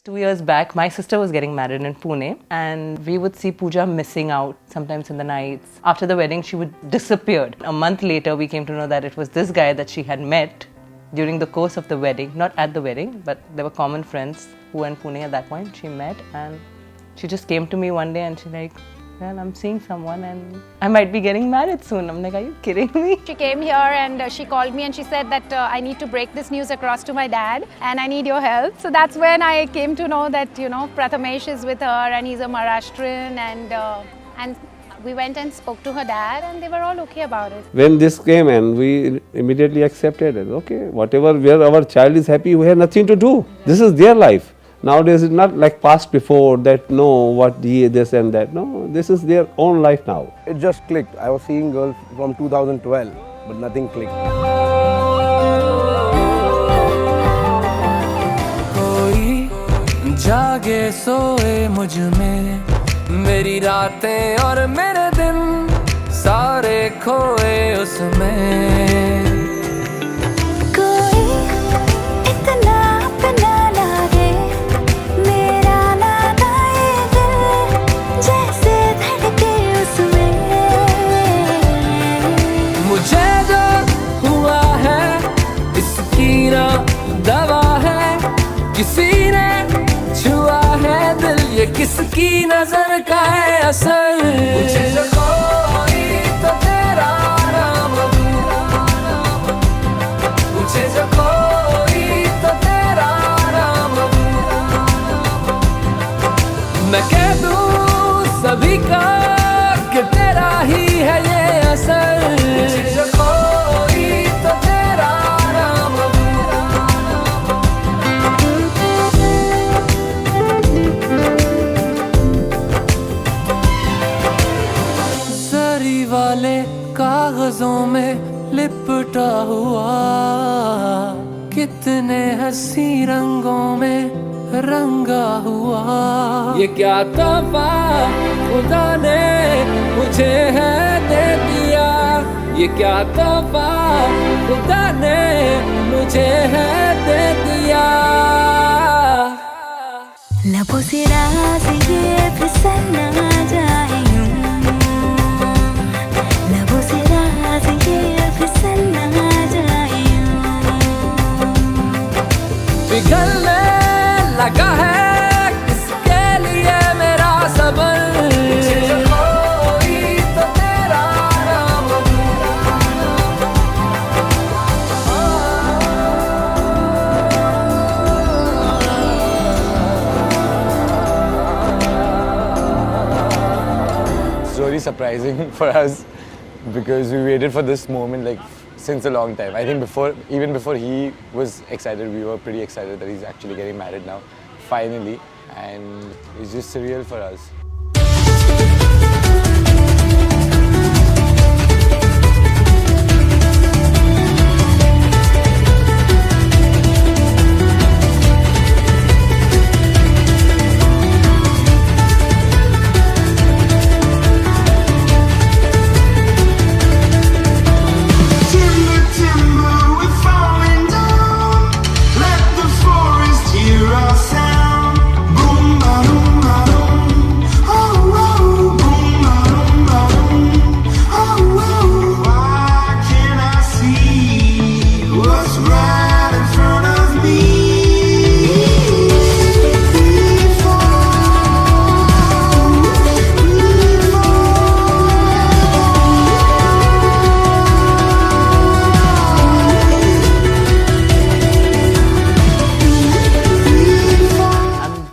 2 years back, my sister was getting married in Pune, and we would see Pooja missing out sometimes in the nights. After the wedding, she would disappear. A month later, we came to know that it was this guy that she had met during the course of the wedding, not at the wedding, but there were common friends who were in Pune at that point. She met, and she just came to me one day and she's like, well, I'm seeing someone and I might be getting married soon. I'm like, are you kidding me? She came here and she called me and she said that I need to break this news across to my dad and I need your help. So that's when I came to know that, Prathamesh is with her and he's a Maharashtrian and we went and spoke to her dad and they were all okay about it. When this came and we immediately accepted it. Okay, whatever, where our child is happy, we have nothing to do. This is their life. Nowadays, it's not like past before that, no, what he, this and that. No, this is their own life now. It just clicked. I was seeing girls from 2012, but nothing clicked. कोई जागे सोए मुझ में, मेरी रातें और मेरे दिन सारे खोए उसमें. दवा है किसी ने छुआ है दिल, ये किसकी नजर का है असर. मुझे जो कोई तो तेरा नाम, मुझे जो कोई तो तेरा नाम, मैं कह दूं सभी का कि तेरा ही है ये असर. मुझे जो कोई तो तेरा वाले कागजों में लिपटा हुआ, कितने हंसी रंगों में रंगा हुआ. ये क्या तोहफा खुदा ने मुझे है दे दिया, ये क्या तोहफा खुदा ने मुझे है दे दिया. लबों से राज ये फिसल ना जाए, पिघलने लगा है किसके लिए मेरा सबर. कोई तो तेरा नाम, It's really surprising for us because we waited for this moment since a long time. I think even before he was excited, we were pretty excited that he's actually getting married now, finally, and it's just surreal for us.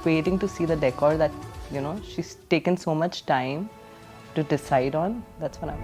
Waiting to see the decor that she's taken so much time to decide on. That's what I'm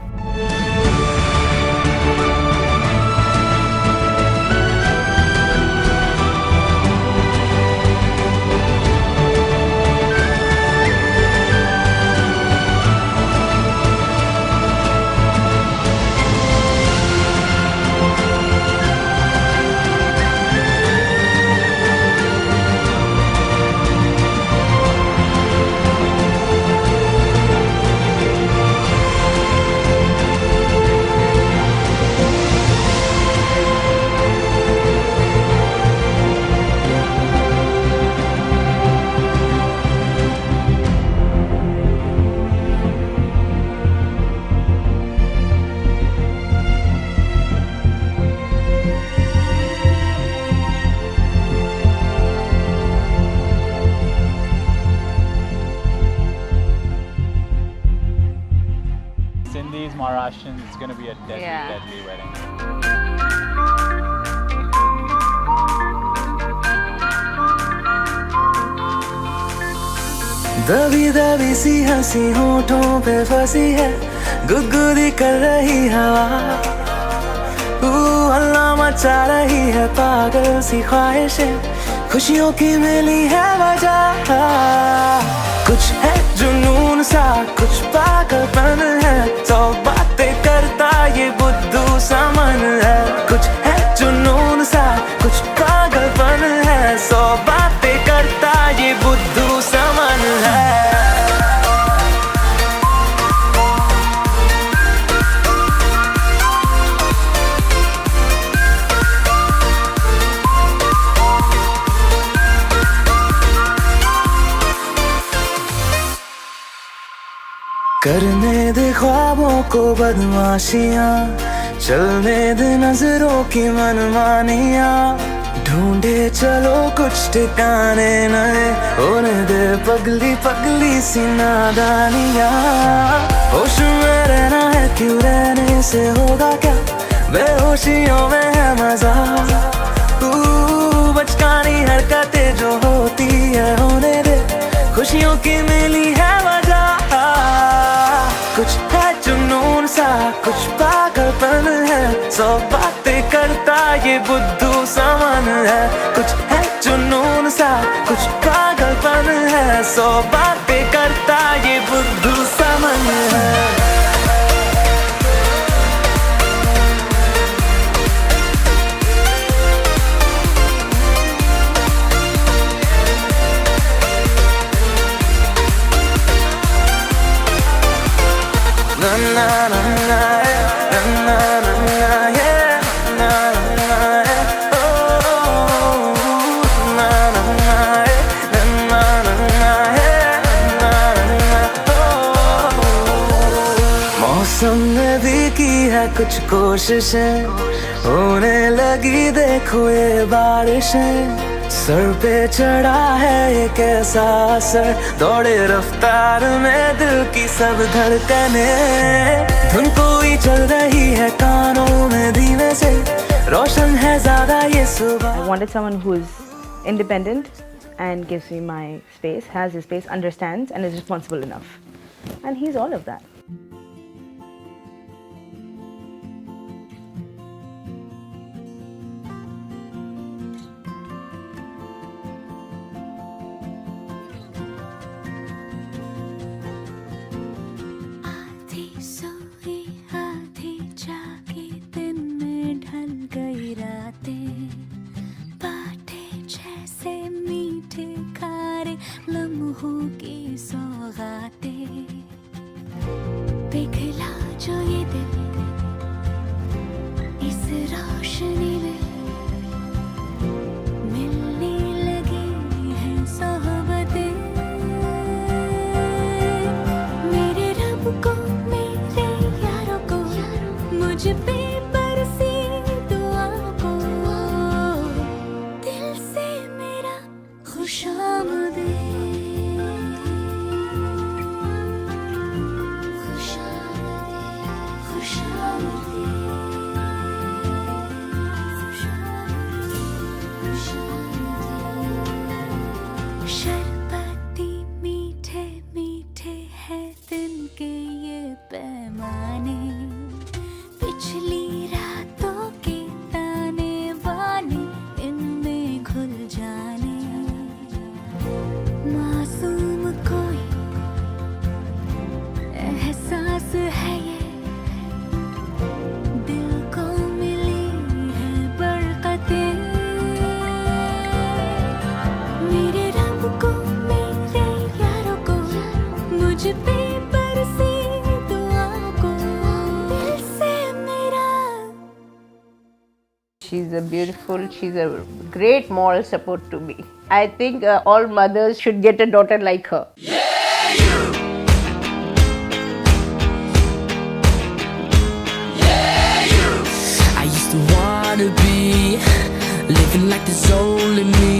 Maharashtrians, it's going to be a deadly wedding. दबी दबी सी हंसी होठों पे फंसी है, गुदगुदी कर रही हवा, अल्लाह मचा रही है पागल सी ख्वाहिशें, खुशियों की मिली है वजह। कुछ है जुनून सा, कुछ पागलपन है, सौ बातें करता ये बुद्धू सा मन है। कुछ है जुनून सा, कुछ पागलपन है, सौ बातें करता ये बुद्धू सा मन है। करने दे ख्वाबों को बदमाशियाँ, चलने दे नजरों की मनमानियाँ, ढूंढे चलो कुछ ठिकाने नए, होने दे पगली पगली सी नादानियाँ। होश में रहना है क्यों, रहने से होगा क्या, बेहोशियों में है मजा, बचकानी हरकतें जो होती है होने दे, खुशियों की मिली है वजह। कुछ है जुनून सा, कुछ पागलपन है, सौ बातें करता ये बुद्धू सा मन है। कुछ है जुनून सा, कुछ पागलपन है, सौ बातें करता ये बुद्धू सा मन है। मौसम ने भी की है कुछ कोशिशें, होने लगी देखो ये बारिशें, सर पे चढ़ा है एक ऐसा असर, दौड़े रफ्तार में दिल की सब धड़कने, धुन कोई चल रही है कानों में धीमे से, रोशन है ज्यादा ये सुबह। I wanted someone who is independent and gives me my space, has his space, understands and is responsible enough. And he's all of that. की सौगातें पिघला जो ये दिल इस रोशनी में, मिलने लगी हैं सोहबतें, मेरे रब को मेरे यारों को, मुझ पे बरसी दुआ को, दिल से मेरा खुशामदीद। शरबती मीठे मीठे हैं दिन के ये पैमाने, पिछली रातों के ताने बाने इनमें घुल जाने, मासूम कोई एहसास है ये, दिल को मिली है बरकतें, मेरे रब को मेरे यारों को, मुझ पे बरसी दुआ को, दिल से मेरा। She's a great moral support to me. I think all mothers should get a daughter like her. I used to wanna be living like there's only me,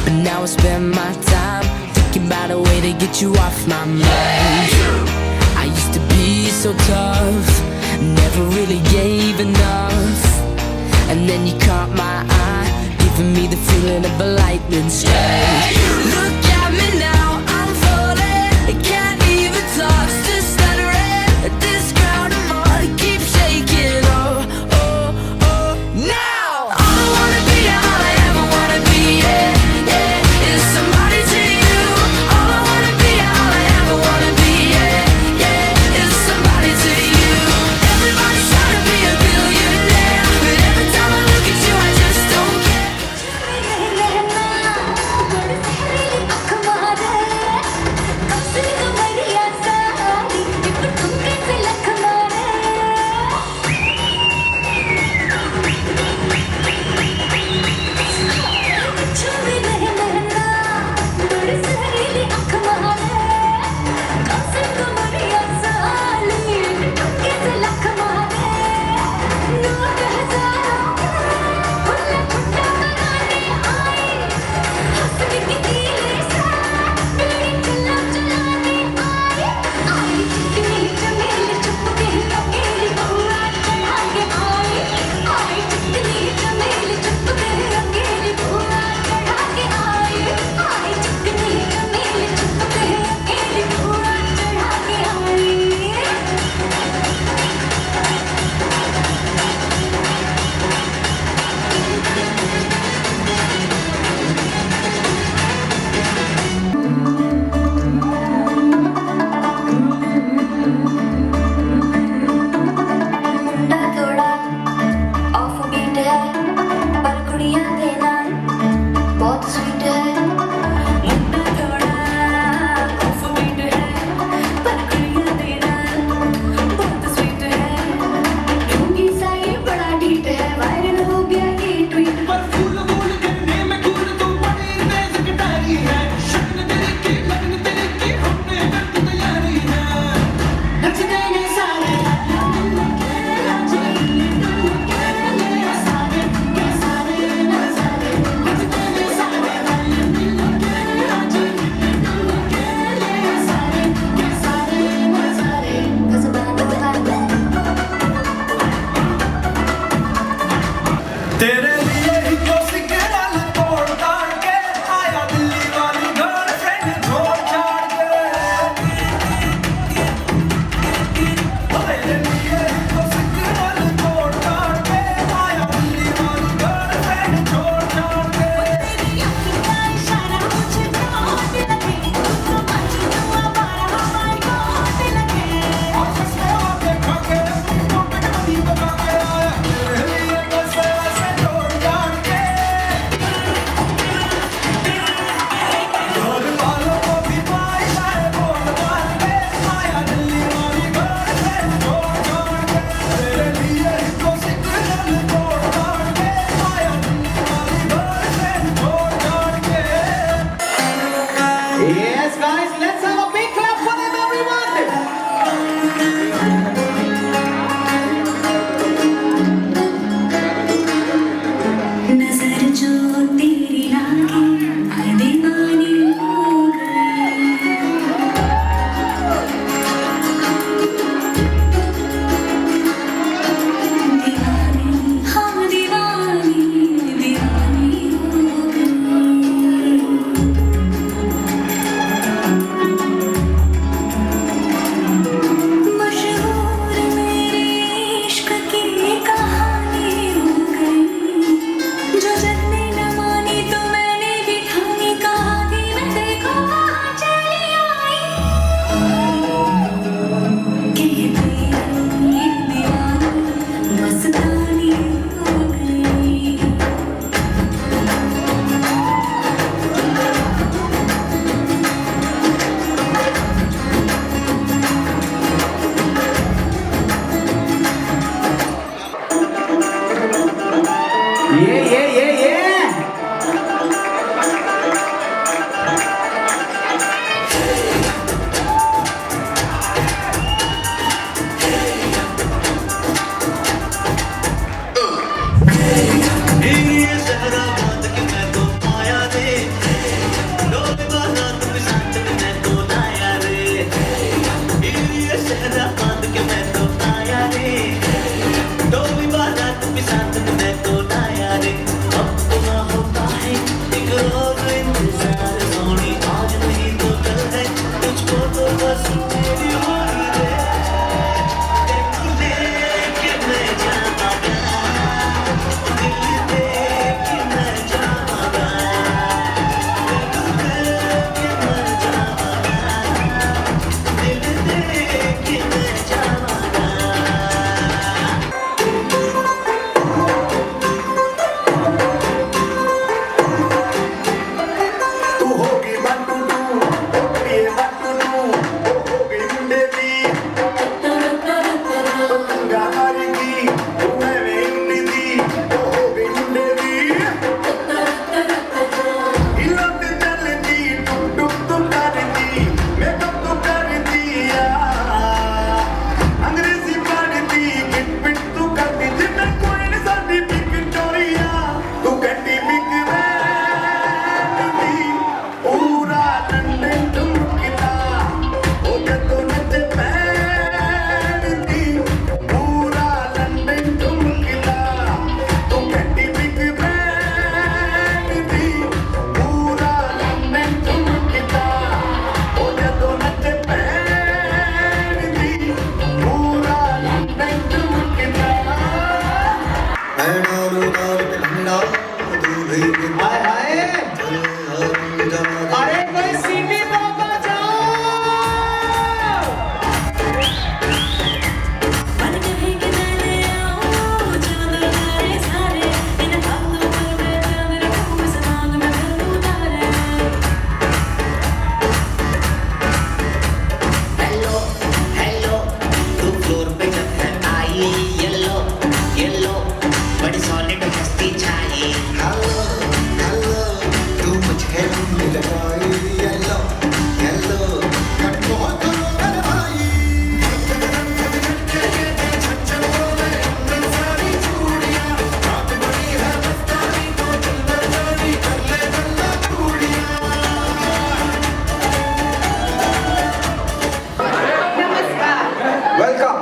but now I spend my time thinking about a way to get you off my mind. I used to be so tough, never really gave enough. And then you caught my eye, giving me the feeling of a lightning strike. Look at me now, I'm falling, I can't even talk, still stuttering. This ground I'm on keeps shaking. Oh, oh, oh, now all I wanna be, all I ever wanna be, yeah, yeah, is somebody to you. All I wanna be, all I ever wanna be, yeah, yeah, is somebody to you. Everybody's trying to be a billionaire, but every time I look at you I just don't care. मुझे दिल लगाई yellow yellow कटो करो मेरे भाई सारी चूड़ियां रात बड़ी है रफ्तारी तो चलना जानी कर ले चलना चूड़ियां वेलकम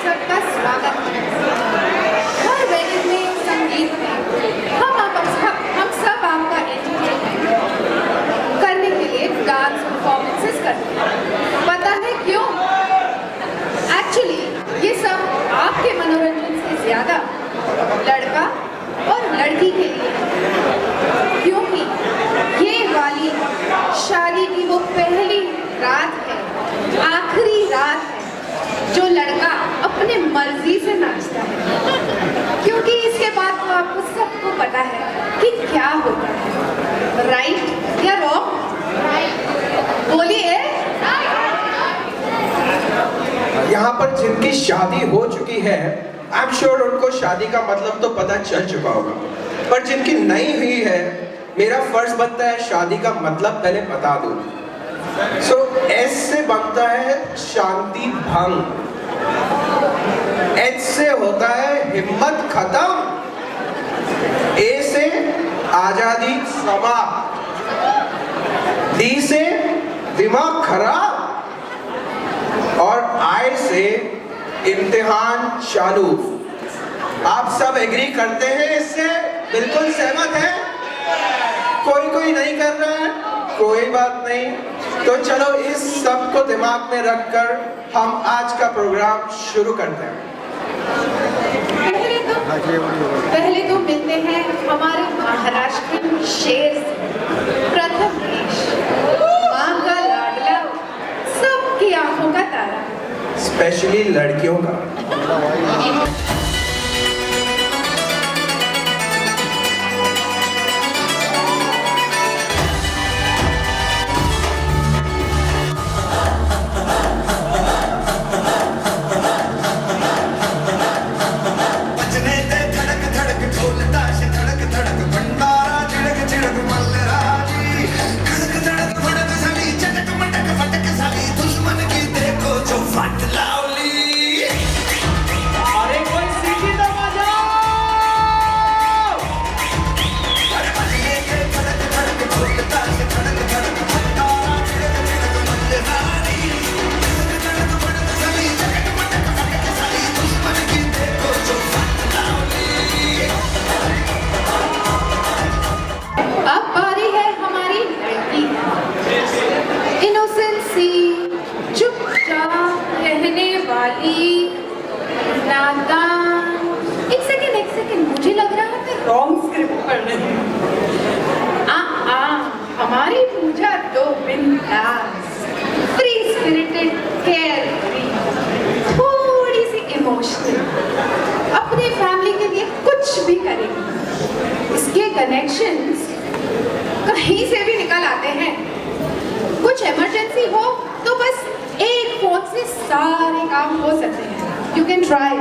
सबका स्वागत है। हर वेडिंग में संगीत में हम सब आपका एंटरटेनमेंट करने के लिए डांस परफॉर्मेंसेस करते हैं। पता है क्यों? एक्चुअली ये सब आपके मनोरंजन से ज्यादा लड़का और लड़की के लिए है। क्योंकि ये वाली शादी की वो पहली रात है, आखिरी रात है जो लड़का अपने मर्जी से नाचता है। क्योंकि इसके बाद तो आपको सबको पता है कि क्या होता है, राइट या रॉन्ग? बोलिए। यहाँ पर जिनकी शादी हो चुकी है, आई एम श्योर उनको शादी का मतलब तो पता चल चुका होगा, पर जिनकी नहीं हुई है, मेरा फर्ज बनता है शादी का मतलब पहले बता दूं। सो एस से बनता है शांति भंग, एच से होता है हिम्मत खत्म, ए से आजादी समाप्त, डी से दिमाग खराब और आई से इम्तिहान चालू। आप सब एग्री करते हैं इससे? बिल्कुल सहमत हैं? कोई नहीं कर रहा है? कोई बात नहीं। तो चलो इस सब को दिमाग में रखकर हम आज का प्रोग्राम शुरू करते हैं। पहले तो मिलते हैं हमारे महाराष्ट्र शेर प्रथमेश, मां का लाडला, सबकी आंखों का तारा, स्पेशली लड़कियों का। एक सेकंड, मुझे लग रहा है रॉन्ग स्क्रिप्ट पढ़ रही हूँ। हमारी पूजा तो बिंदास, फ्री स्पिरिटेड, केयर फ्री, थोड़ी सी इमोशनल, अपने फैमिली के लिए कुछ भी करेगी। इसके कनेक्शंस कहीं से भी निकल आते हैं। कुछ इमरजेंसी हो तो बस एक फोन से सारे काम हो सकते हैं। You can try.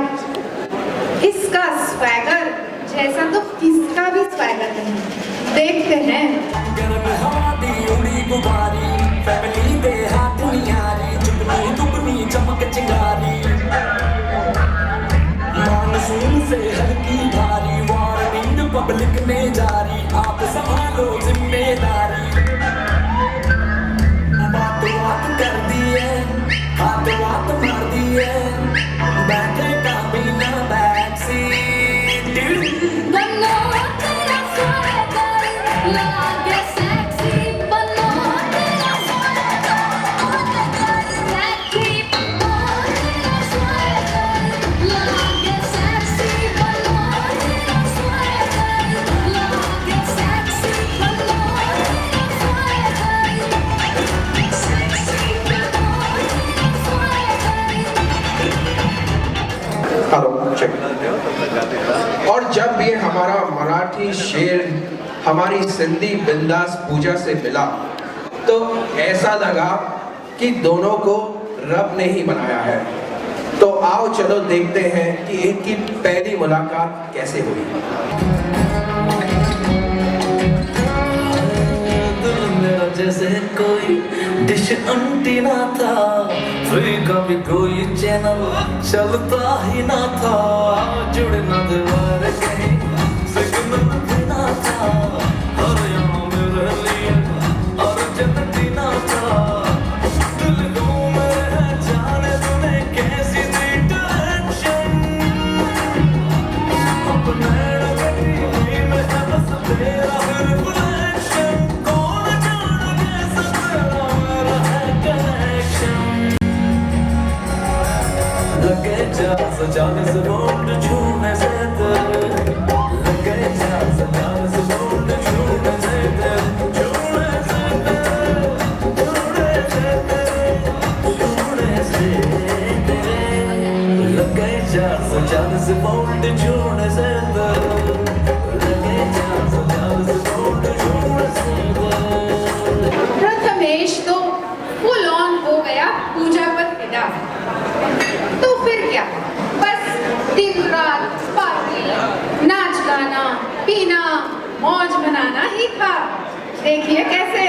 इसका स्वैगर जैसा तो किसका भी स्वैगर नहीं। देखते हैं। मानसून से हल्की भारी वार्निंग पब्लिक में जारी, आप संभालो जिम्मेदारी। बात कर दी है, हाथ मार दी है, बैठे का बिना बैक सीट। बनो तेरा स्वेटर लागे सेक्सी, बनो तेरा स्वेटर सेक्सी, बनो तेरा स्वेटर लागे सेक्सी, बनो तेरा स्वेटर लागे सेक्सी, बनो हेलो चेक। और जब ये हमारा मराठी शेर हमारी सिंधी बिंदास पूजा से मिला तो ऐसा लगा कि दोनों को रब ने ही बनाया है। तो आओ चलो देखते हैं कि इनकी पहली मुलाकात कैसे हुई। डिश एंटीना था, फ्री का भी कोई चैनल चलता ही ना था, जुड़ना दीवार कहीं सिग्नल देना था, हर यहाँ मेरे लिए अर्जेंटीना था, दिल घूम रहे जाने तूने कैसी थी डायरेक्शन, अपने नगरी में है बस तेरा रिफ्लेक्शन, कौन जाने कैसा तेरा मेरा है कनेक्शन, लगे जा सजाने से बोल छूने से तेरे, लगे जा सजाने से बोल छूने से तेरे, छूने से तेरे, छूने से तेरे, छूने से तेरे, लगे जा सजाने से बोल छूने से तेरे, लगे जा सजाने से बोल छूने से तेरे। प्रथमेश तो फुल ऑन हो गया पूजा पर फिदा, तो फिर क्या, बस दिन रात पार्टी, नाच गाना, पीना, मौज मनाना ही था। देखिए कैसे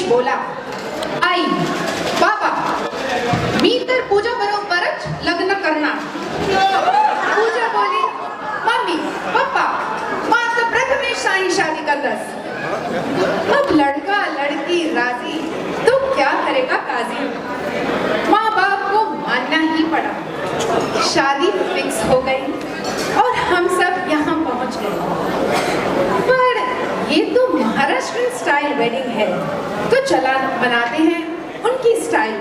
बोला, आई बाबा मी तर पूजा बरोबरच लग्न करणार. पूजा बोली, मम्मी पप्पा माझं प्रथमेश आणि शादी करतस. अब लड़का लड़की राजी तो क्या करेगा काजी. माँ बाप को मानना ही पड़ा. शादी फिक्स हो गई और हम सब यहाँ पहुँच गए. पर ये तो महाराष्ट्र स्टाइल वेडिंग है, तो चला बनाते हैं उनकी स्टाइल.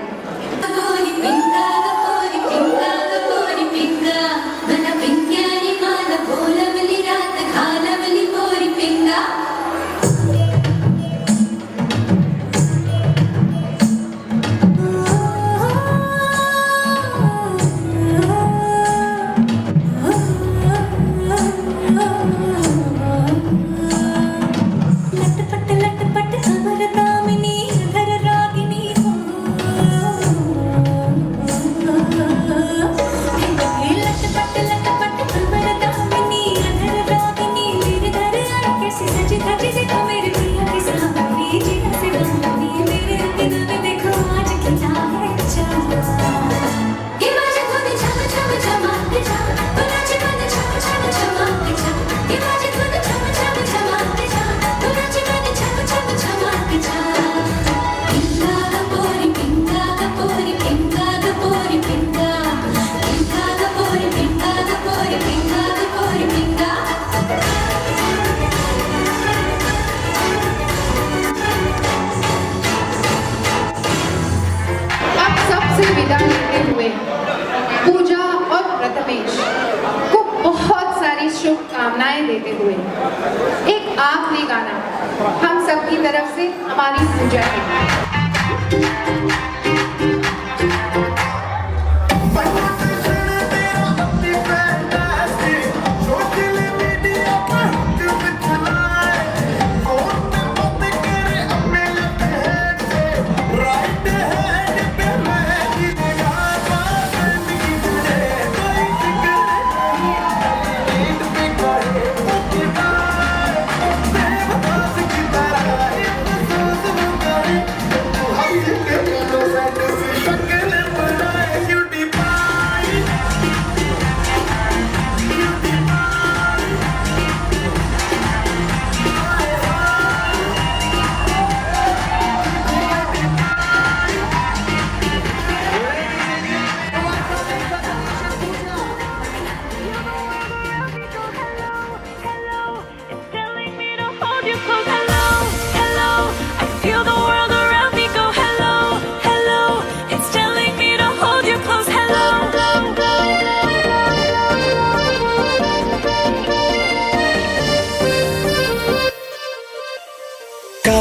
विदा लेते हुए पूजा और प्रथमेश को बहुत सारी शुभकामनाएं देते हुए एक आखिरी गाना हम सब की तरफ से हमारी पूजा है.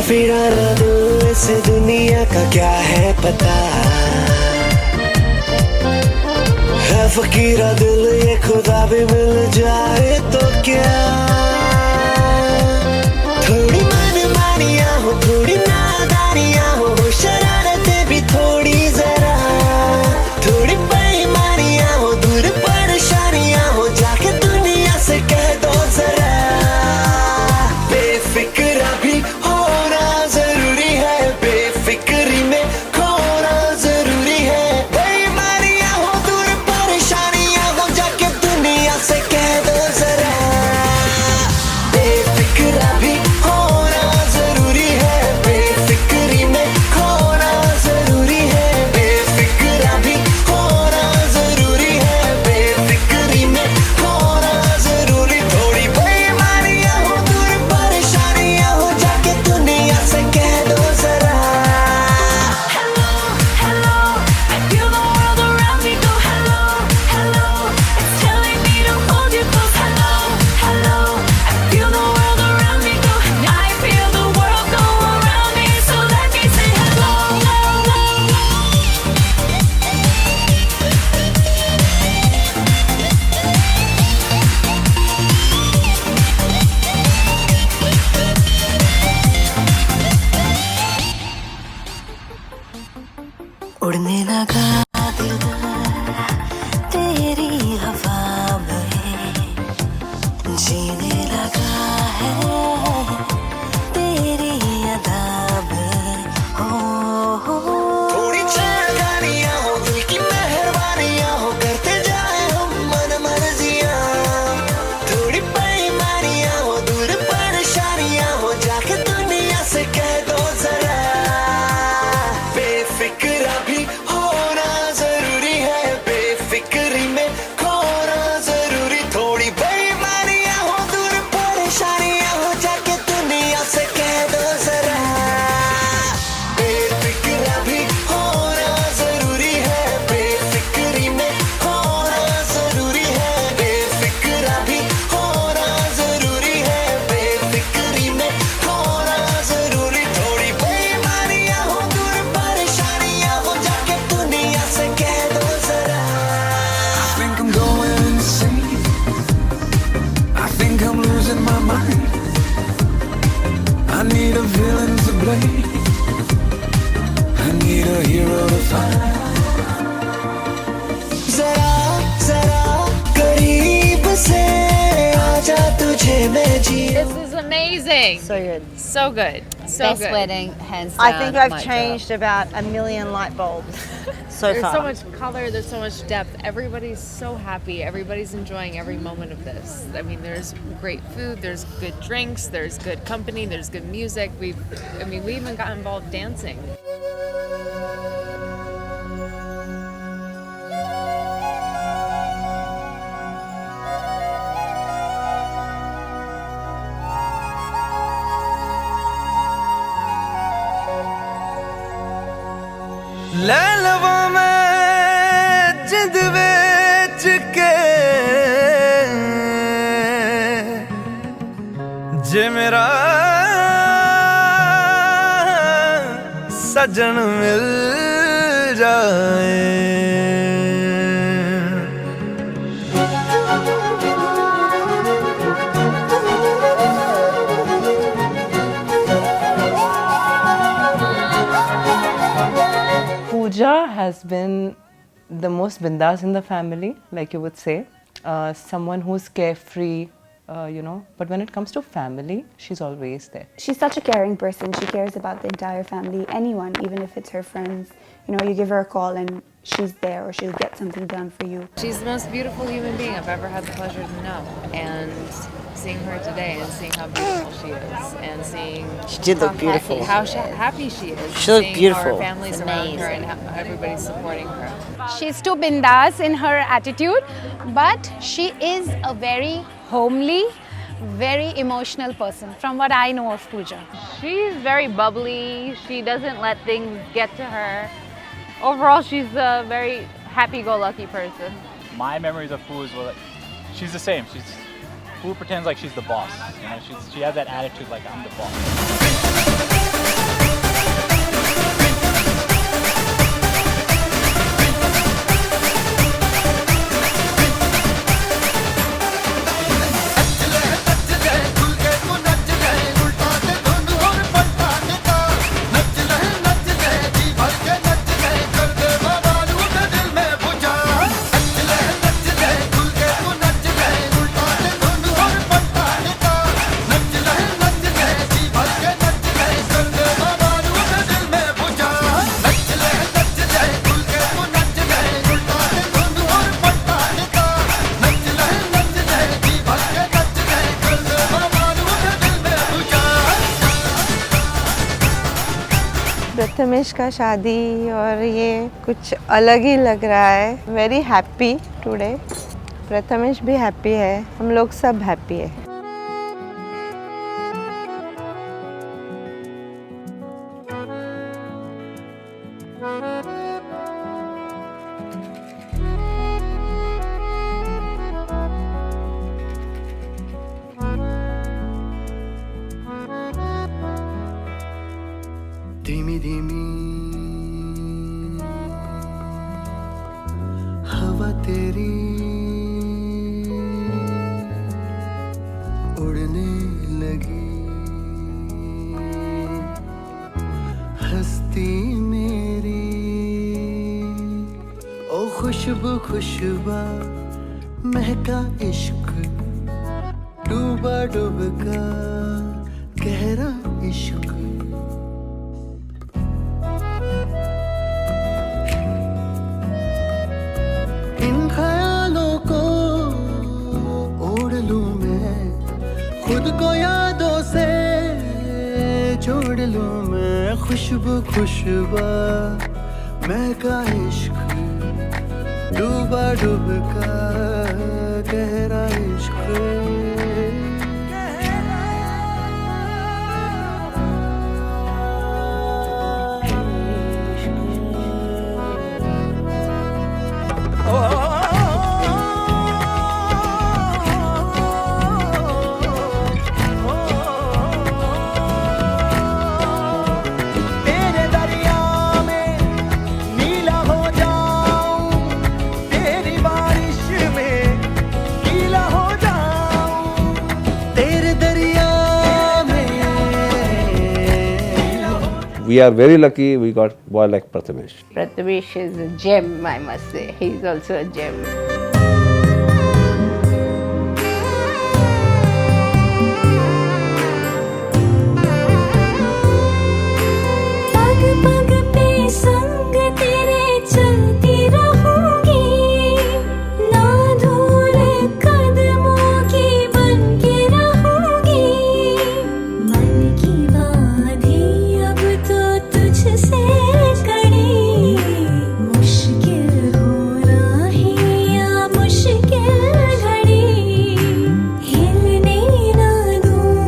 फिराना दिल इस दुनिया का क्या है पता है फकीरा दिल ये खुदा भी मिल जाए तो क्या थोड़ी मनमानियाँ हो थोड़ी नादानियाँ हो शरारतें भी थोड़ी जरा थोड़ी बेईमानियाँ हो दूर परेशानियाँ हो जाके दुनिया से कह दो जरा बेफिक्रा भी होना जरूरी है बेफिक्री में खोना जरूरी है बेईमानियाँ हो दूर परेशानियाँ हो जाके दुनिया से कह दो जरा बेफिक्रा भी होना जरूरी है बेफिक्री में खोना जरूरी है बेफिक्रा भी होना जरूरी है बेफिक्री में खोना जरूरी थोड़ी बेईमानियाँ हो दूर परेशानियाँ हो जाके दुनिया से कह दो जरा उड़ने लगा दिल तेरी हवा में जीने लगा है तेरी अदा में हो थोड़ी चागानियाँ हो दिल की मेहरबानियाँ हो करते जाए हम मन मर्जियाँ थोड़ी बेईमानियाँ हो दूर परेशानियाँ हो जाके दुनिया से कह दो जरा बेफिक्रा भी होना जरूरी है बेफिक्री में खोना जरूरी थोड़ी बेईमानियाँ हो दूर परेशानियाँ हो जाके दुनिया से कह दो जरा बेफिक्रा भी होना जरूरी है बेफिक्री में खोना जरूरी है बेफिक्रा भी होना जरूरी है बेफिक्री में खोना जरूरी थोड़ी बेईमानियाँ हो दूर परेशानियाँ हो जाके दुनिया से कह दो जरा I think I'm going insane. I think I'm losing my mind. I need a villain to blame. I need a hero to find. जरा जरा करीब से आजा तुझे मैं जी This is amazing. So good. So good. So Best good. wedding, hands I down. think I've mic changed drop. about 1,000,000 light bulbs so There's far. so much color, there's so much depth. Everybody's so happy. Everybody's enjoying every moment of this. I mean, there's great food, there's good drinks, there's good company, there's good music. We even got involved dancing. ਲੈ ਲਵਾਂ ਮੈਂ ਜਿੰਦ ਵਿੱਚ ਕੇ ਜੇ ਮੇਰਾ ਸਜਣ ਮਿਲ ਜਾਏ Pooja has been the most bindas in the family, like you would say. Someone who's carefree, but when it comes to family, she's always there. She's such a caring person. She cares about the entire family, anyone, even if it's her friends. You give her a call and she's there, or she'll get something done for you. She's the most beautiful human being I've ever had the pleasure to know. And seeing her today and seeing how beautiful she is and seeing She did look beautiful. how happy she is. She looked seeing beautiful. How her family's around her and how everybody's supporting her. She's too bindas in her attitude, but she is a very homely, very emotional person from what I know of Pooja. She's very bubbly. She doesn't let things get to her. Overall, she's a very happy-go-lucky person. My memories of Pooh is she's the same. Pooh pretends like she's the boss. She has that attitude like I'm the boss. Prathamesh का शादी और ये कुछ अलग ही लग रहा है. Very happy today. Prathamesh भी हैप्पी है, हम लोग सब हैप्पी है. धीमी धीमी हवा तेरी उड़ने लगी. हस्ती मेरी ओ खुशबू खुशबा महका इश्क डूबा डूबका गहरा इश्क. इन ख्यालों को ओढ़ लूं मैं, खुद को यादों से जोड़ लूं मैं. खुशबू खुशबा महका इश्क डूबा डूबका गहरा इश्क. We are very lucky we got boy like Prathamesh. Prathamesh is a gem, I must say. He's also a gem. मुश्किल घड़ी हिलने ना दूं.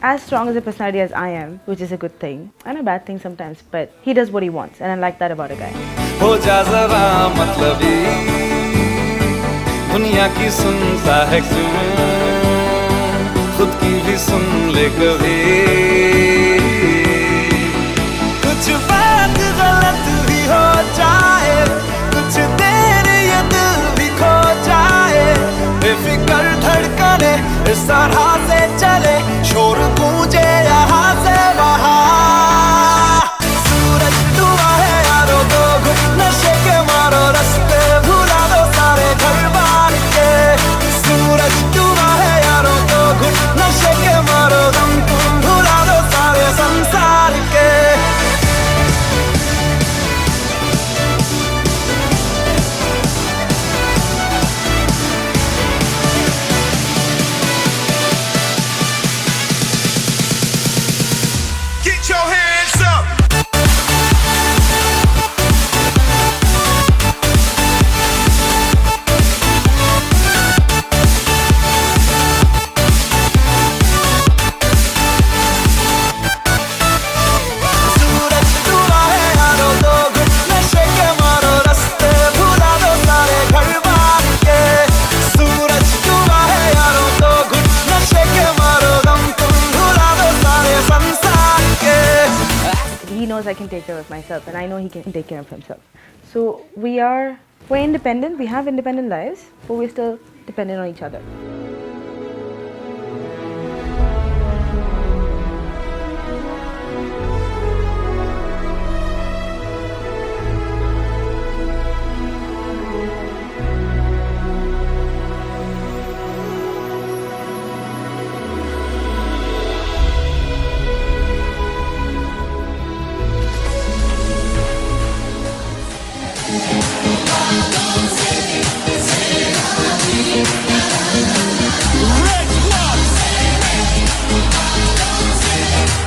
as strong as a personality as I am, which is a good thing and a bad thing sometimes, but he does what he wants and I like that about a guy. हो जा जरा मतलबी दुनिया की सुनता है क्यों खुद की भी सुन ले कभी कुछ बात गलत भी हो जाए कुछ देर ये दिल भी खो जाए बेफिक्र धड़कने इस तरह से चले शोर गूंजे यहाँ से वहाँ सूरज डूबा है यारो दो घुट नशे के मारो रास्ते भुला दो सारे घर बार के सूरज डूबा है यारो दो घुट नशे के मारो दम तुम भुला दो सारे संसार के Get your hands up. सूरज डूबा है यारो दो घुट नशे के मारो रास्ते भुला दो सारे घर बार के सूरज डूबा है यारो दो घुट नशे के मारो दम तुम भुला दो सारे संसार के He knows I can take care of myself and I know he can take care of himself. So we're independent, we have independent lives, but we're still dependent on each other.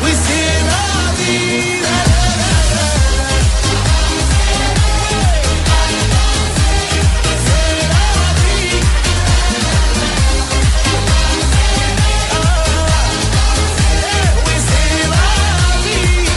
We sing la vida. We sing la vida.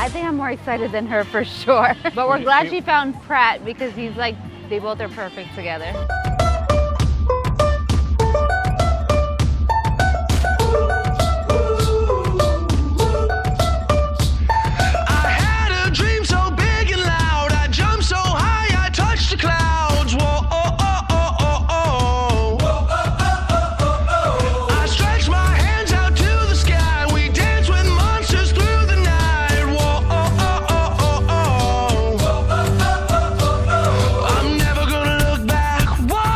I think I'm more excited than her for sure. But we're glad she found Pratt because he's like, they both are perfect together. I had a dream so big and loud. I jumped so high, I touched the clouds. Whoa, oh, oh, oh, oh, oh. I stretched my hands out to the sky. We danced with monsters through the night. Whoa, oh, oh, oh, oh, oh. I'm never gonna look back. Whoa.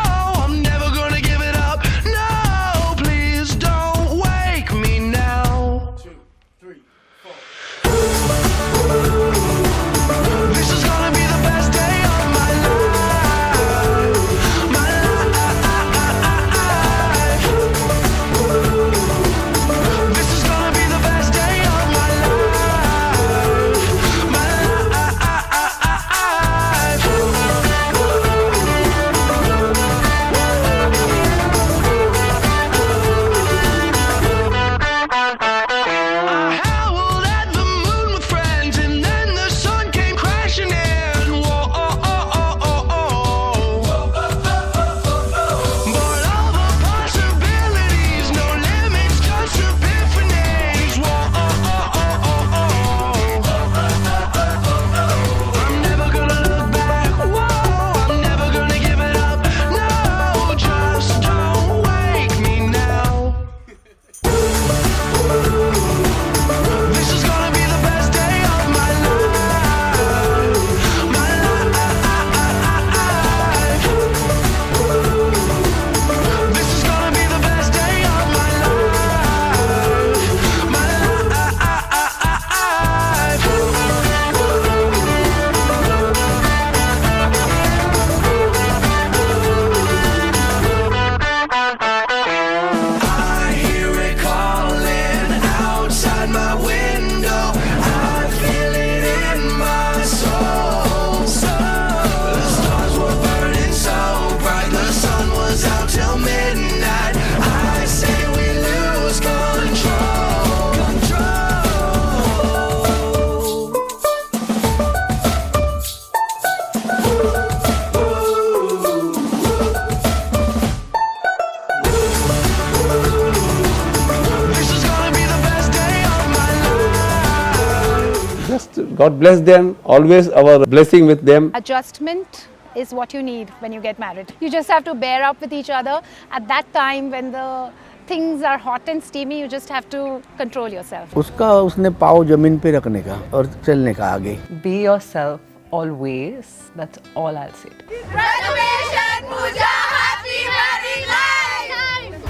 God bless them. Always our blessing with them. Adjustment is what you need when you get married. You just have to bear up with each other. At that time when the things are hot and steamy, you just have to control yourself. उसने पाँव जमीन पे रखने का और चलने का आगे. Be yourself always. That's all I'll say. Prathamesh and Pooja, happy married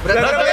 life.